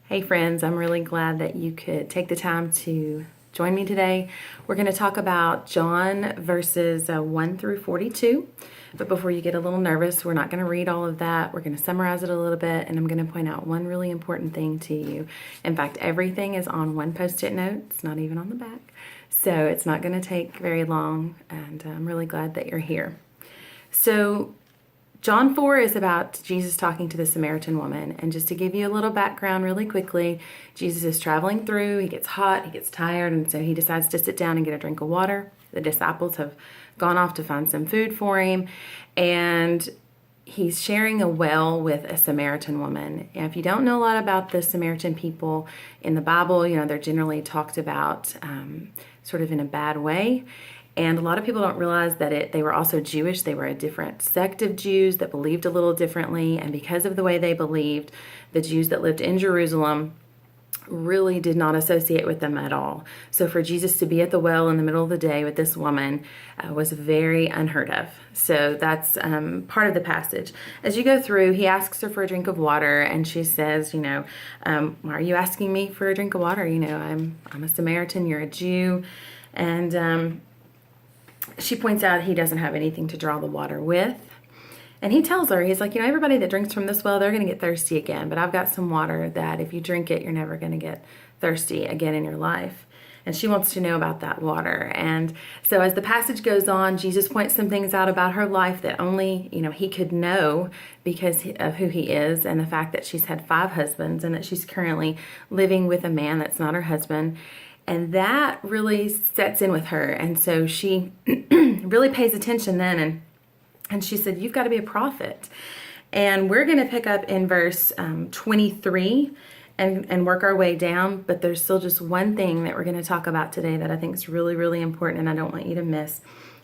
Hey friends, I'm really glad that you could take the time to join me today. We're going to talk about John verses 1 through 42. But before you get a little nervous, we're not going to read all of that. We're going to summarize it a little bit, and I'm going to point out one really important thing to you. In fact, everything is on one Post-it note. It's not even on the back. So it's not going to take very long, and I'm really glad that you're here. So John 4 is about Jesus talking to the Samaritan woman. And just to give you a little background really quickly, Jesus is traveling through, he gets hot, he gets tired, and so he decides to sit down and get a drink of water. The disciples have gone off to find some food for him, and he's sharing a well with a Samaritan woman. And if you don't know a lot about the Samaritan people in the Bible, they're generally talked about sort of in a bad way. And a lot of people don't realize that they were also Jewish. They were a different sect of Jews that believed a little differently. And because of the way they believed, the Jews that lived in Jerusalem really did not associate with them at all. So for Jesus to be at the well in the middle of the day with this woman was very unheard of. So that's part of the passage. As you go through, he asks her for a drink of water, and she says, why are you asking me for a drink of water? I'm a Samaritan, you're a Jew. And she points out he doesn't have anything to draw the water with. And he tells her, he's like, everybody that drinks from this well, they're going to get thirsty again. But I've got some water that if you drink it, you're never going to get thirsty again in your life. And she wants to know about that water. And so as the passage goes on, Jesus points some things out about her life that only, he could know because of who he is, and the fact that she's had 5 husbands and that she's currently living with a man that's not her husband. And that really sets in with her. And so she really pays attention then. And she said, you've got to be a prophet. And we're going to pick up in verse 23 and work our way down. But there's still just one thing that we're going to talk about today that I think is really, really important, and I don't want you to miss.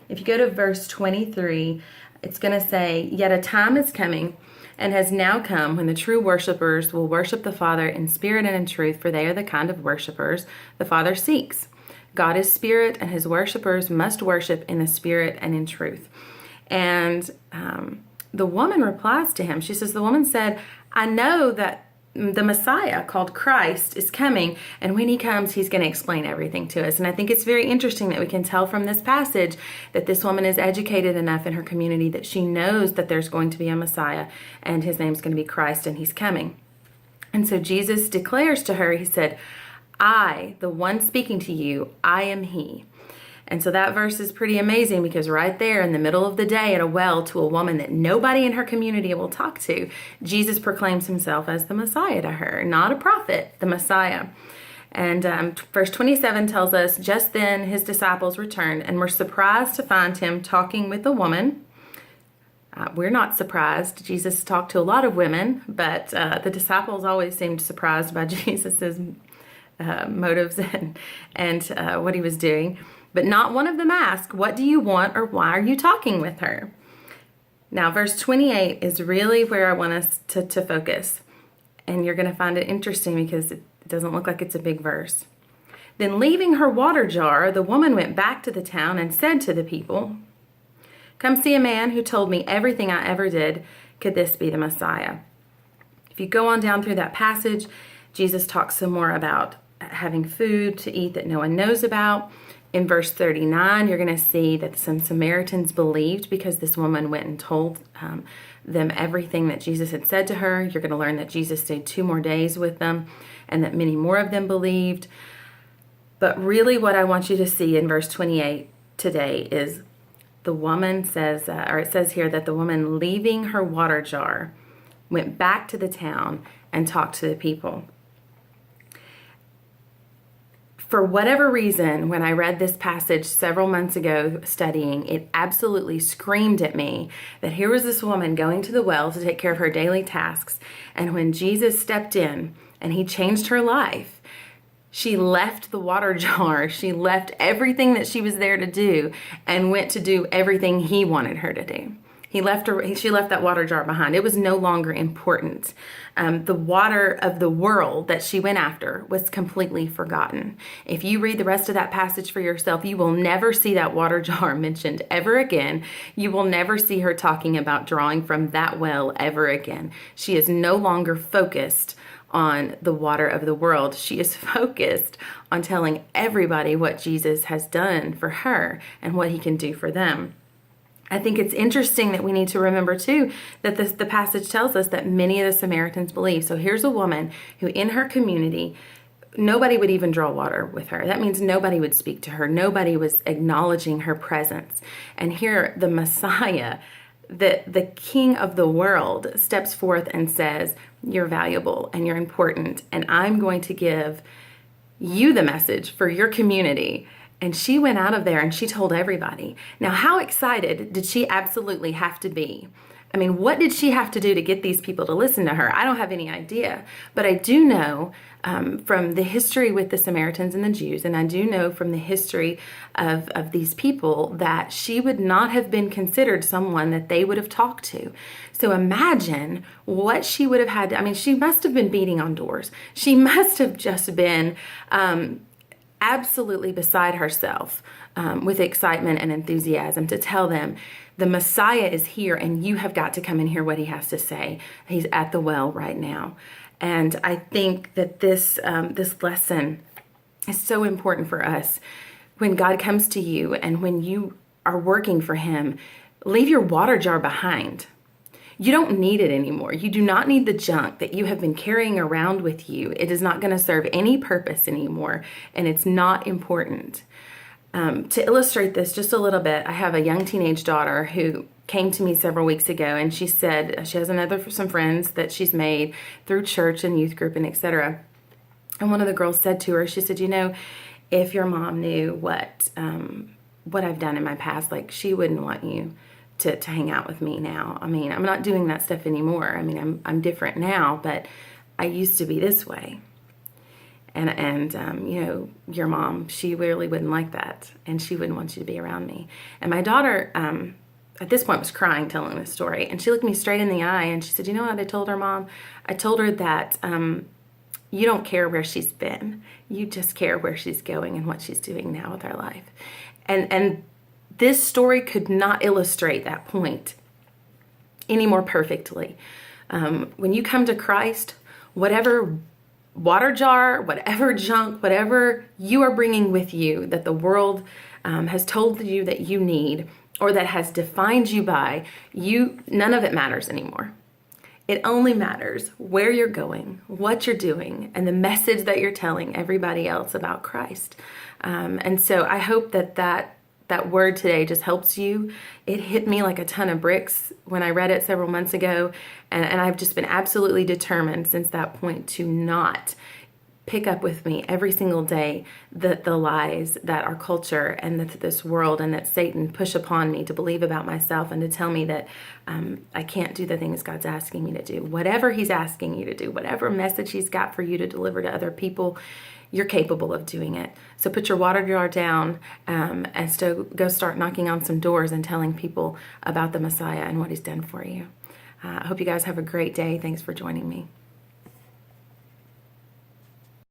If you go to verse 23, it's going to say, yet a time is coming and has now come when the true worshipers will worship the Father in spirit and in truth, for they are the kind of worshipers the Father seeks. God is spirit, and his worshipers must worship in the spirit and in truth. And the woman replies to him. She says, the woman said, I know that the Messiah, called Christ, is coming, and when he comes, he's going to explain everything to us. And I think it's very interesting that we can tell from this passage that this woman is educated enough in her community that she knows that there's going to be a Messiah, and his name's going to be Christ, and he's coming. And so Jesus declares to her, he said, I, the one speaking to you, I am he. And so that verse is pretty amazing, because right there in the middle of the day at a well to a woman that nobody in her community will talk to, Jesus proclaims himself as the Messiah to her, not a prophet, the Messiah. And verse 27 tells us, just then his disciples returned and were surprised to find him talking with a woman. We're not surprised. Jesus talked to a lot of women, but the disciples always seemed surprised by Jesus's motives and what he was doing. But not one of them asked, what do you want, or why are you talking with her? Now, verse 28 is really where I want us to focus. And you're going to find it interesting because it doesn't look like it's a big verse. Then leaving her water jar, the woman went back to the town and said to the people, come see a man who told me everything I ever did. Could this be the Messiah? If you go on down through that passage, Jesus talks some more about having food to eat that no one knows about. In verse 39, you're going to see that some Samaritans believed because this woman went and told them everything that Jesus had said to her. You're going to learn that Jesus stayed 2 more days with them and that many more of them believed. But really what I want you to see in verse 28 today is the woman says, or it says here that the woman leaving her water jar went back to the town and talked to the people. For whatever reason, when I read this passage several months ago studying, it absolutely screamed at me that here was this woman going to the well to take care of her daily tasks. And when Jesus stepped in and he changed her life, she left the water jar. She left everything that she was there to do and went to do everything he wanted her to do. She left that water jar behind. It was no longer important. The water of the world that she went after was completely forgotten. If you read the rest of that passage for yourself, you will never see that water jar mentioned ever again. You will never see her talking about drawing from that well ever again. She is no longer focused on the water of the world. She is focused on telling everybody what Jesus has done for her and what he can do for them. I think it's interesting that we need to remember too that the passage tells us that many of the Samaritans believe. So here's a woman who in her community, nobody would even draw water with her. That means nobody would speak to her. Nobody was acknowledging her presence. And here the Messiah, the King of the world, steps forth and says, you're valuable and you're important, and I'm going to give you the message for your community. And she went out of there and she told everybody. Now, how excited did she absolutely have to be? I mean, what did she have to do to get these people to listen to her? I don't have any idea. But I do know from the history with the Samaritans and the Jews, and I do know from the history of these people that she would not have been considered someone that they would have talked to. So imagine what she would have had to, I mean, she must have been beating on doors. She must have just been absolutely beside herself with excitement and enthusiasm to tell them the Messiah is here and you have got to come and hear what he has to say. He's at the well right now. And I think that this lesson is so important for us. When God comes to you and when you are working for him, leave your water jar behind. You don't need it anymore. You do not need the junk that you have been carrying around with you. It is not going to serve any purpose anymore, and it's not important. To illustrate this just a little bit, I have a young teenage daughter who came to me several weeks ago, and she said she has some friends that she's made through church and youth group and etc. And one of the girls said to her, she said, you know, if your mom knew what I've done in my past, like she wouldn't want you to hang out with me now. I mean, I'm not doing that stuff anymore. I mean, I'm different now, but I used to be this way. And you know, your mom, she really wouldn't like that, and she wouldn't want you to be around me. And my daughter, at this point, was crying telling this story, and she looked me straight in the eye, and she said, you know what I told her, Mom? I told her that you don't care where she's been. You just care where she's going and what she's doing now with her life. And this story could not illustrate that point any more perfectly. When you come to Christ, whatever water jar, whatever junk, whatever you are bringing with you that the world has told you that you need or that has defined you by, none of it matters anymore. It only matters where you're going, what you're doing, and the message that you're telling everybody else about Christ. And so I hope that word today just helps you. It hit me like a ton of bricks when I read it several months ago, and I've just been absolutely determined since that point to not pick up with me every single day the lies that our culture and that this world and that Satan push upon me to believe about myself and to tell me that I can't do the things God's asking me to do. Whatever he's asking you to do, whatever message he's got for you to deliver to other people, you're capable of doing it. So put your water jar down and so go start knocking on some doors and telling people about the Messiah and what he's done for you. I hope you guys have a great day. Thanks for joining me.